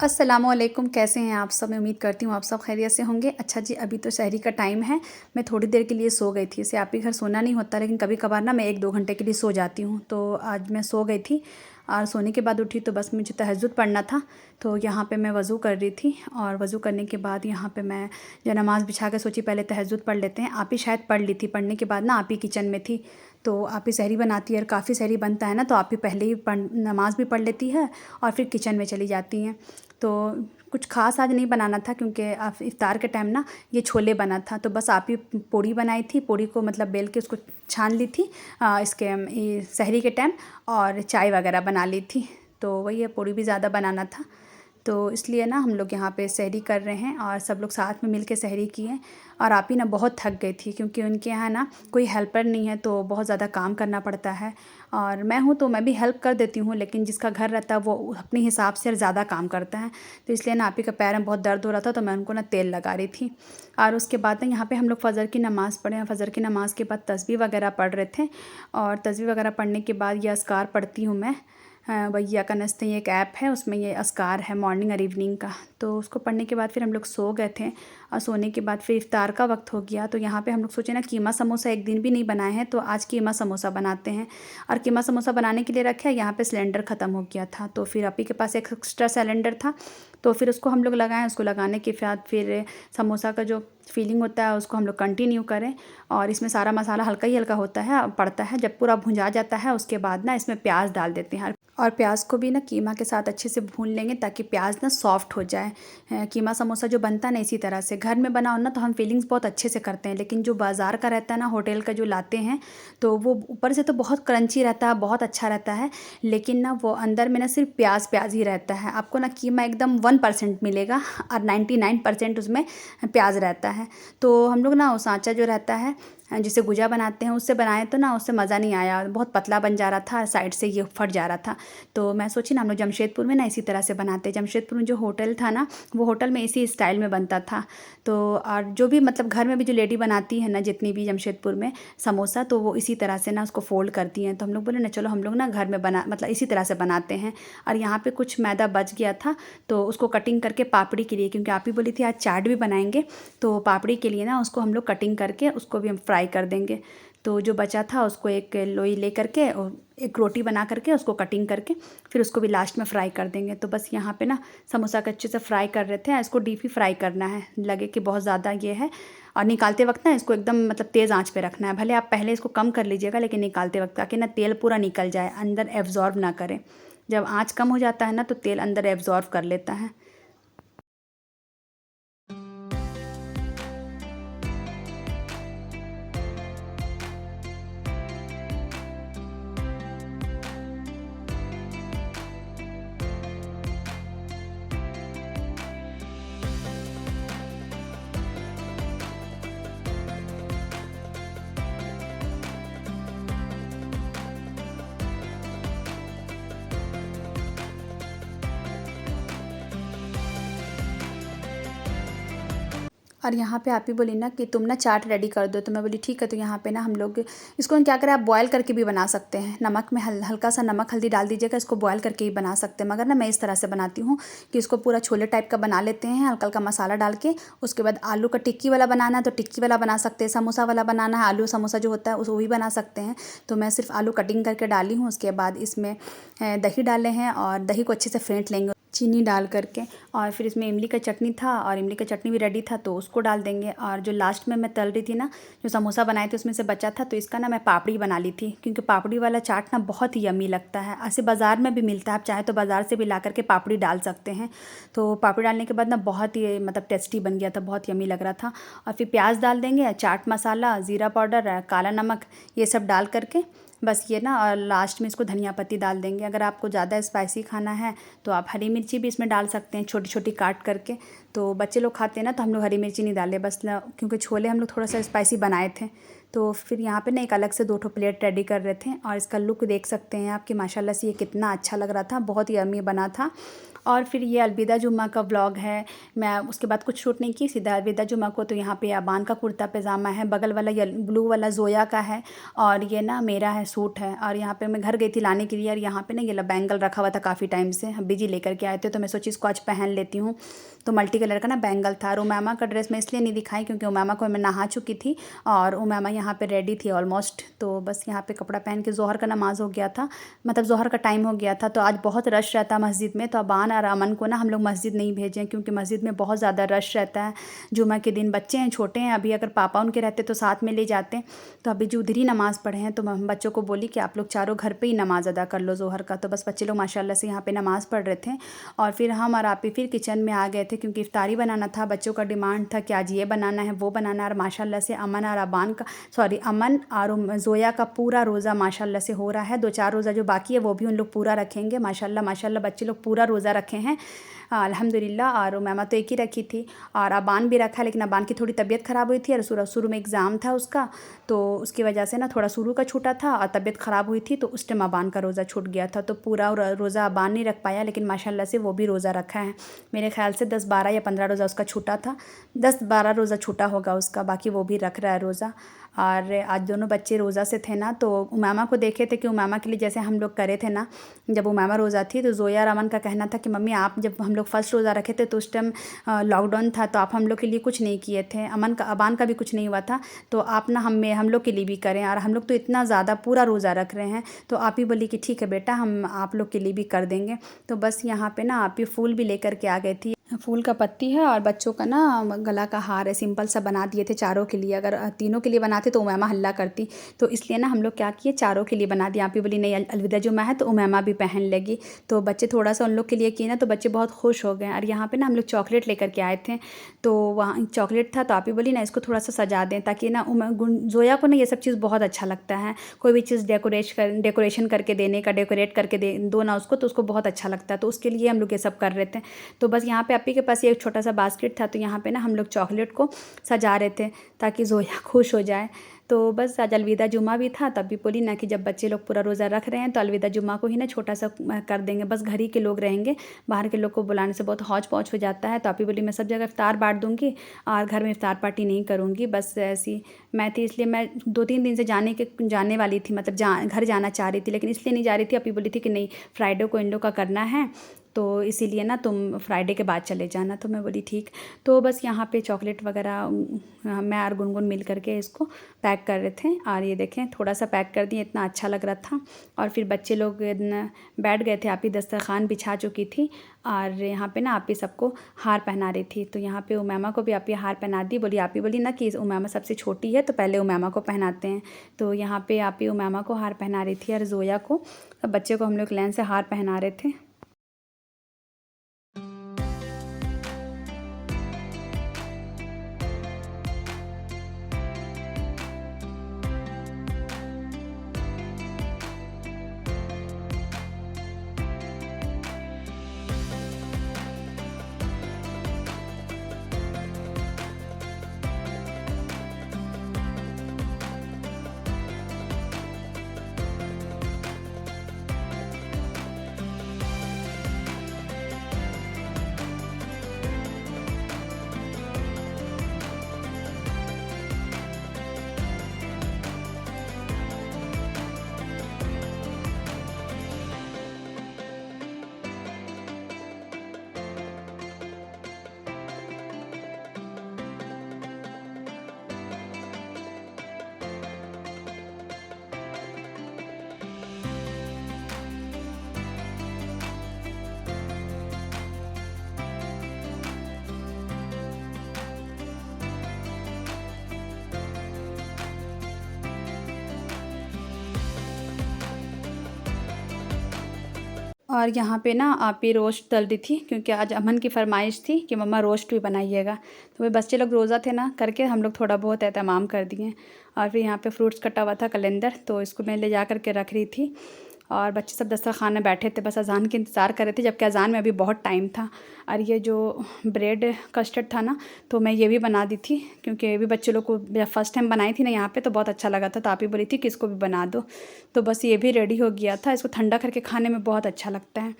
अस्सलामुअलैकुम, कैसे हैं आप सब? मैं उम्मीद करती हूँ आप सब खैरियत से होंगे। अच्छा जी, अभी तो सहरी का टाइम है। मैं थोड़ी देर के लिए सो गई थी। ऐसे आप ही घर सोना नहीं होता, लेकिन कभी-कभार ना मैं 1-2 घंटे के लिए सो जाती हूँ। तो आज मैं सो गई थी और सोने के बाद उठी तो बस मुझे तहज्जुद पढ़ना था। तो यहाँ पे मैं वज़ू कर रही थी और वज़ू करने के बाद यहाँ पे मैं जो नमाज़ बिछा के सोची पहले तहज्जुद पढ़ लेते हैं। आप ही शायद पढ़ ली थी। पढ़ने के बाद ना आप ही किचन में थी, तो आप ही सहरी बनाती है और काफ़ी सहरी बनता है ना, तो आप ही पहले ही नमाज़ भी पढ़ लेती है और फिर किचन में चली जाती हैं। तो कुछ ख़ास आज नहीं बनाना था, क्योंकि इफ़्तार के टाइम ना ये छोले बना था, तो बस आप ही पूड़ी बनाई थी। पूड़ी को मतलब बेल के उसको छान ली थी इसके ये सहरी के टाइम, और चाय वगैरह बना ली थी। तो वही है, पूड़ी भी ज़्यादा बनाना था, तो इसलिए ना हम लोग यहाँ पे सहरी कर रहे हैं और सब लोग साथ में मिल के सहरी किए। और आप ही ना बहुत थक गई थी, क्योंकि उनके यहाँ ना कोई हेल्पर नहीं है, तो बहुत ज़्यादा काम करना पड़ता है। और मैं हूँ तो मैं भी हेल्प कर देती हूँ, लेकिन जिसका घर रहता है वो अपने हिसाब से ज़्यादा काम करता है। तो इसलिए ना आप ही का पैर में बहुत दर्द हो रहा था, तो मैं उनको ना तेल लगा रही थी। और उसके बाद ना यहाँ पे हम लोग फ़जर की नमाज़ पढ़े। फ़जर की नमाज़ के बाद तस्बीह वगैरह पढ़ रहे थे, और तस्बीह वगैरह पढ़ने के बाद ये अज़कार पढ़ती हूँ मैं। वैया का नस्ते एक ऐप है, उसमें ये अज़कार है मॉर्निंग और इवनिंग का। तो उसको पढ़ने के बाद फिर हम लोग सो गए थे, और सोने के बाद फिर इफ़्तार का वक्त हो गया। तो यहाँ पे हम लोग सोचे ना कीमा समोसा एक दिन भी नहीं बनाए हैं, तो आज कीमा समोसा बनाते हैं। और कीमा समोसा बनाने के लिए रखे हैं, यहाँ पे सिलेंडर ख़त्म हो गया था, तो फिर अपी के पास एक एक्स्ट्रा सिलेंडर था, तो फिर उसको हम लोग लगाएं। उसको लगाने के बाद फिर समोसा का जो फीलिंग होता है उसको हम लोग कंटिन्यू करें। और इसमें सारा मसाला हल्का ही हल्का होता है पड़ता है। जब पूरा भुंजा जाता है उसके बाद ना इसमें प्याज डाल देते हैं, और प्याज को भी ना कीमा के साथ अच्छे से भून लेंगे, ताकि प्याज ना सॉफ्ट हो जाए। कीमा समोसा जो बनता है ना, इसी तरह से घर में बनाओ ना तो हम फीलिंग्स बहुत अच्छे से करते हैं, लेकिन जो बाज़ार का रहता है ना, होटल का जो लाते हैं, तो वो ऊपर से तो बहुत क्रंची रहता है, बहुत अच्छा रहता है, लेकिन ना वो अंदर में ना सिर्फ प्याज प्याज ही रहता है। आपको ना कीमा एकदम 1% मिलेगा और 99% उसमें प्याज रहता है। तो हम लोग ना वो सांचा जो रहता है जिसे गुजा बनाते हैं, उससे बनाए तो ना उससे मज़ा नहीं आया, बहुत पतला बन जा रहा था, साइड से ये फट जा रहा था। तो मैं सोची ना हम लोग जमशेदपुर में ना इसी तरह से बनाते हैं। जमशेदपुर में जो होटल था ना, वो होटल में इसी स्टाइल में बनता था। तो और जो भी मतलब घर में भी जो लेडी बनाती है ना, जितनी भी जमशेदपुर में समोसा, तो वो इसी तरह से ना उसको फोल्ड करती हैं। तो हम लोग बोले ना चलो हम लोग ना घर में बना मतलब इसी तरह से बनाते हैं। और यहाँ पे कुछ मैदा बच गया था, तो उसको कटिंग करके पापड़ी के लिए, क्योंकि आप ही बोली थी आज चाट भी बनाएंगे, तो पापड़ी के लिए ना उसको हम लोग कटिंग करके उसको भी हम फ्राई कर देंगे। तो जो बचा था उसको एक लोई ले करके और एक रोटी बना करके उसको कटिंग करके फिर उसको भी लास्ट में फ्राई कर देंगे। तो बस यहाँ पे ना समोसा को अच्छे से फ्राई कर रहे थे। इसको डीप ही फ्राई करना है, लगे कि बहुत ज़्यादा ये है। और निकालते वक्त ना इसको एकदम मतलब तेज़ आंच पे रखना है। भले आप पहले इसको कम कर लीजिएगा, लेकिन निकालते वक्त ताकि ना तेल पूरा निकल जाए, अंदर एब्जॉर्ब ना करे। जब आँच कम हो जाता है ना, तो तेल अंदर एब्जॉर्ब कर लेता है। और यहाँ पे आप ही बोली ना कि तुम ना चाट रेडी कर दो, तो मैं बोली ठीक है। तो यहाँ पे ना हम लोग इसको क्या करें, आप बॉयल करके भी बना सकते हैं। नमक में हल्का सा नमक हल्दी डाल दीजिएगा, इसको बॉयल करके ही बना सकते हैं। मगर ना मैं इस तरह से बनाती हूँ कि इसको पूरा छोले टाइप का बना लेते हैं, हल्का हल्का मसाला डाल के। उसके बाद आलू का टिक्की वाला बनाना है तो टिक्की वाला बना सकते हैं, समोसा वाला बनाना है, आलू समोसा जो होता है वो भी बना सकते हैं। तो मैं सिर्फ आलू कटिंग करके डाली हूँ। उसके बाद इसमें दही डाले हैं, और दही को अच्छे से फेंट लेंगे चीनी डाल करके। और फिर इसमें इमली का चटनी था, और इमली का चटनी भी रेडी था, तो उसको डाल देंगे। और जो लास्ट में मैं तल रही थी ना, जो समोसा बनाए थे उसमें से बचा था, तो इसका ना मैं पापड़ी बना ली थी, क्योंकि पापड़ी वाला चाट ना बहुत ही यम्मी लगता है। ऐसे बाज़ार में भी मिलता है, आप चाहे तो बाज़ार से भी ला करके पापड़ी डाल सकते हैं। तो पापड़ी डालने के बाद ना बहुत ही मतलब टेस्टी बन गया था, बहुत यम्मी लग रहा था। और फिर प्याज डाल देंगे, चाट मसाला, ज़ीरा पाउडर, काला नमक, ये सब डाल करके बस ये ना, और लास्ट में इसको धनिया पत्ती डाल देंगे। अगर आपको ज़्यादा स्पाइसी खाना है तो आप हरी मिर्ची भी इसमें डाल सकते हैं, छोटी छोटी काट करके। तो बच्चे लोग खाते हैं ना, तो हम लोग हरी मिर्ची नहीं डाले, बस ना क्योंकि छोले हम लोग थोड़ा सा स्पाइसी बनाए थे। तो फिर यहाँ पे ना एक अलग से 2 प्लेट रेडी कर रहे थे, और इसका लुक देख सकते हैं आप कि माशाल्लाह से ये कितना अच्छा लग रहा था, बहुत ही यम्मी बना था। और फिर ये अलविदा जुम्मा का व्लॉग है। मैं उसके बाद कुछ शूट नहीं की, सीधा अलविदा जुम्मा को। तो यहाँ पे अबान का कुर्ता पैजामा है, बगल वाला ब्लू वाला ज़ोया का है, और ये ना मेरा है, सूट है। और यहाँ पे मैं घर गई थी लाने के लिए, और यहाँ पे ना ये बैंगल रखा हुआ था काफ़ी टाइम से, अभी जी लेकर के आए थे, तो मैं सोची इसको आज पहन लेती हूँ। तो मल्टी कलर का ना बैंगल था। और उमामा का ड्रेस मैं इसलिए नहीं दिखाई क्योंकि उमामा को मैं नहा चुकी थी और उमामा यहाँ पे रेडी थी ऑलमोस्ट। तो बस यहाँ पे कपड़ा पहन के ज़ोहर का नमाज़ हो गया था, मतलब ज़ोहर का टाइम हो गया था। तो आज बहुत रश रहता मस्जिद में, तो अबान और अमन को ना हम लोग मस्जिद नहीं भेजें क्योंकि मस्जिद में बहुत ज़्यादा रश रहता है जुमा के दिन। बच्चे हैं, छोटे हैं अभी, अगर पापा उनके रहते तो साथ में ले जाते। तो अभी जो उधर ही नमाज़ पढ़े हैं, तो हम बच्चों को बोली कि आप लोग चारों घर पे ही नमाज़ अदा कर लो ज़ोहर का। तो बस बच्चे लोग माशाल्लाह से यहाँ पे नमाज़ पढ़ रहे थे। और फिर हम और आप ही फिर किचन में आ गए थे क्योंकि इफ्तारी बनाना था। बच्चों का डिमांड था कि आज ये बनाना है, वो बनाना है। और माशाल्लाह से अमन और अमन और ज़ोया का पूरा रोज़ा माशाल्लाह से हो रहा है। 2-4 रोज़ा जो बाकी है वो भी उन लोग पूरा रखेंगे। माशाल्लाह माशाल्लाह बच्चे लोग पूरा रोज़ा रखे हैं अल्हम्दुलिल्लाह। और उमामा तो एक ही रखी थी और अबान भी रखा, लेकिन अबान की थोड़ी तबीयत ख़राब हुई थी और शुरू में एग्ज़ाम था उसका, तो उसकी वजह से ना थोड़ा शुरू का छूटा था और तबीयत ख़राब हुई थी, तो उस टाइम अबान का रोज़ा छूट गया था। तो पूरा रोज़ा अबान नहीं रख पाया, लेकिन माशाल्लाह से वो भी रोज़ा रखा है। मेरे ख्याल से 10, 12 या 15 रोज़ा उसका छूटा था, 10, 12 रोज़ा छूटा होगा उसका, बाकी वो भी रख रहा है रोज़ा। और आज दोनों बच्चे रोज़ा से थे ना, तो उमामा को देखे थे कि उमामा के लिए जैसे हम लोग करे थे ना जब उमामा रोज़ा थी, तो ज़ोया और अमन का कहना था कि मम्मी आप, जब हम लोग फ़र्स्ट रोज़ा रखे थे तो उस टाइम लॉकडाउन था, तो आप हम लोग के लिए कुछ नहीं किए थे, अबान का भी कुछ नहीं हुआ था, तो आप ना हम लोग के लिए भी करें। और हम लोग तो इतना ज़्यादा पूरा रोज़ा रख रहे हैं, तो आप ही बोली कि ठीक है बेटा, हम आप लोग के लिए भी कर देंगे। तो बस यहाँ पे ना आप ही फूल भी लेकर के आ गई थी, फूल का पत्ती है और बच्चों का ना गला का हार है, सिंपल सा बना दिए थे चारों के लिए। अगर तीनों के लिए बनाते तो उमामा हल्ला करती, तो इसलिए ना हम लोग क्या किए, चारों के लिए बना दिया। आप ही बोली नहीं, अलविदा जुम्मा है तो उमामा भी पहन लेगी, तो बच्चे थोड़ा सा उन लोग के लिए किए ना, तो बच्चे बहुत खुश हो गए। और यहाँ पे ना हम लोग चॉकलेट लेकर के आए थे, तो वहाँ चॉकलेट था, तो आप ही बोली ना इसको थोड़ा सा सजा दें, ताकि ना ज़ोया को ना ये सब चीज़ बहुत अच्छा लगता है, कोई भी चीज़ डेकोरेशन करके देने का, डेकोरेट करके दो ना उसको, तो उसको बहुत अच्छा लगता है। तो उसके लिए हम लोग ये सब कर रहे थे। तो बस यहाँ पे आपी के पास ये एक छोटा सा बास्केट था, तो यहाँ पे ना हम लोग चॉकलेट को सजा रहे थे ताकि ज़ोया खुश हो जाए। तो बस आज अलविदा जुम्मा भी था, तब भी बोली ना कि जब बच्चे लोग पूरा रोज़ा रख रहे हैं तो अलविदा जुम्मा को ही ना छोटा सा कर देंगे, बस घर ही के लोग रहेंगे, बाहर के लोग को बुलाने से बहुत हौच पौच हो जाता है। तो आप ही बोली मैं सब जगह इफ्तार बांट दूँगी और घर में इफ्तार पार्टी नहीं करूँगी। बस ऐसी मैं थी, इसलिए मैं 2-3 दिन से जाने वाली थी, मतलब घर जाना चाह रही थी, लेकिन इसलिए नहीं जा रही थी। आप ही बोली थी कि नहीं, फ्राइडे को इन लोग का करना है, तो इसीलिए ना तुम फ्राइडे के बाद चले जाना। तो मैं बोली ठीक। तो बस यहाँ पे चॉकलेट वगैरह मैं और गुनगुन मिल करके इसको पैक कर रहे थे, और ये देखें थोड़ा सा पैक कर दिए, इतना अच्छा लग रहा था। और फिर बच्चे लोग बैठ गए थे, आप ही दस्तरखान बिछा चुकी थी, और यहाँ पे ना आप ही सबको हार पहना रही थी। तो यहाँ पे उमामा को भी आप ही हार पहना दी। आप ही बोली ना कि उमामा सबसे छोटी है तो पहले उमामा को पहनाते हैं, तो यहाँ पे आप ही उमामा को हार पहना रही थी और ज़ोया को, बच्चे को हम लोग लाइन से हार पहना रहे थे। और यहाँ पे ना आप ही रोस्ट तल रही थी क्योंकि आज अमन की फरमाइश थी कि मम्मा रोस्ट भी बनाइएगा। तो वे बच्चे लोग रोज़ा थे ना, करके हम लोग थोड़ा बहुत एहतमाम कर दिए। और फिर यहाँ पे फ्रूट्स कटा हुआ था कैलेंडर, तो इसको मैं ले जा कर के रख रही थी, और बच्चे सब दस्तरखान में बैठे थे, बस अज़ान के इंतज़ार कर रहे थे, जबकि अज़ान में अभी बहुत टाइम था। और ये जो ब्रेड कस्टर्ड था ना, तो मैं ये भी बना दी थी क्योंकि ये भी बच्चे लोग को जब फर्स्ट टाइम बनाई थी ना यहाँ पे, तो बहुत अच्छा लगा था, तो आप ही बोली थी कि इसको भी बना दो। तो बस ये भी रेडी हो गया था, इसको ठंडा करके खाने में बहुत अच्छा लगता है।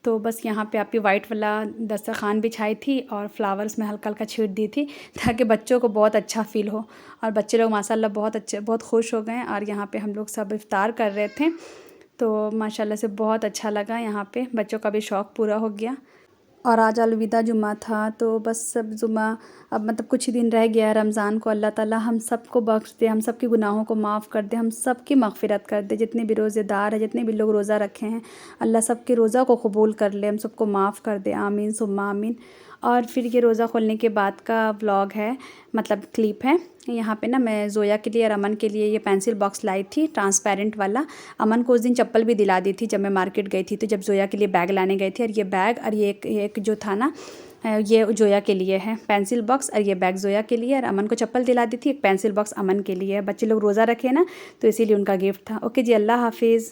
तो बस यहाँ पे आपकी वाइट वाला दस्तरखान बिछाई थी और फ्लावर्स में हल्का हल्का छीट दी थी ताकि बच्चों को बहुत अच्छा फ़ील हो। और बच्चे लोग माशाल्लाह बहुत अच्छे, बहुत खुश हो गए। और यहाँ पे हम लोग सब इफ्तार कर रहे थे, तो माशाल्लाह से बहुत अच्छा लगा। यहाँ पे बच्चों का भी शौक़ पूरा हो गया। और आज अलविदा जुम्मा था, तो बस सब जुम्मा अब मतलब कुछ ही दिन रह गया है रमज़ान को। अल्लाह ताला हम सबको बख्श दे, हम सबके गुनाहों को माफ़ कर दे, हम सबकी मग़फ़िरत कर दे। जितने भी रोज़ेदार हैं, जितने भी लोग रोज़ा रखे हैं, अल्लाह सबके रोज़ा को कबूल कर ले, हम सबको माफ़ कर दे। आमीन सुम्मा आमीन। और फिर ये रोज़ा खोलने के बाद का व्लॉग है, मतलब क्लिप है। यहाँ पे ना मैं ज़ोया के लिए और अमन के लिए ये पेंसिल बॉक्स लाई थी, ट्रांसपेरेंट वाला। अमन को उस दिन चप्पल भी दिला दी थी जब मैं मार्केट गई थी, तो जब ज़ोया के लिए बैग लाने गई थी। और ये बैग और ये एक जो था ना, ये ज़ोया के लिए है पेंसिल बॉक्स, और ये बैग ज़ोया के लिए। और अमन को चप्पल दिला दी थी, एक पेंसिल बॉक्स अमन के लिए है। बच्चे लोग रोज़ा रखे हैं ना, तो इसीलिए उनका गिफ्ट था। ओके जी, अल्लाह हाफिज़।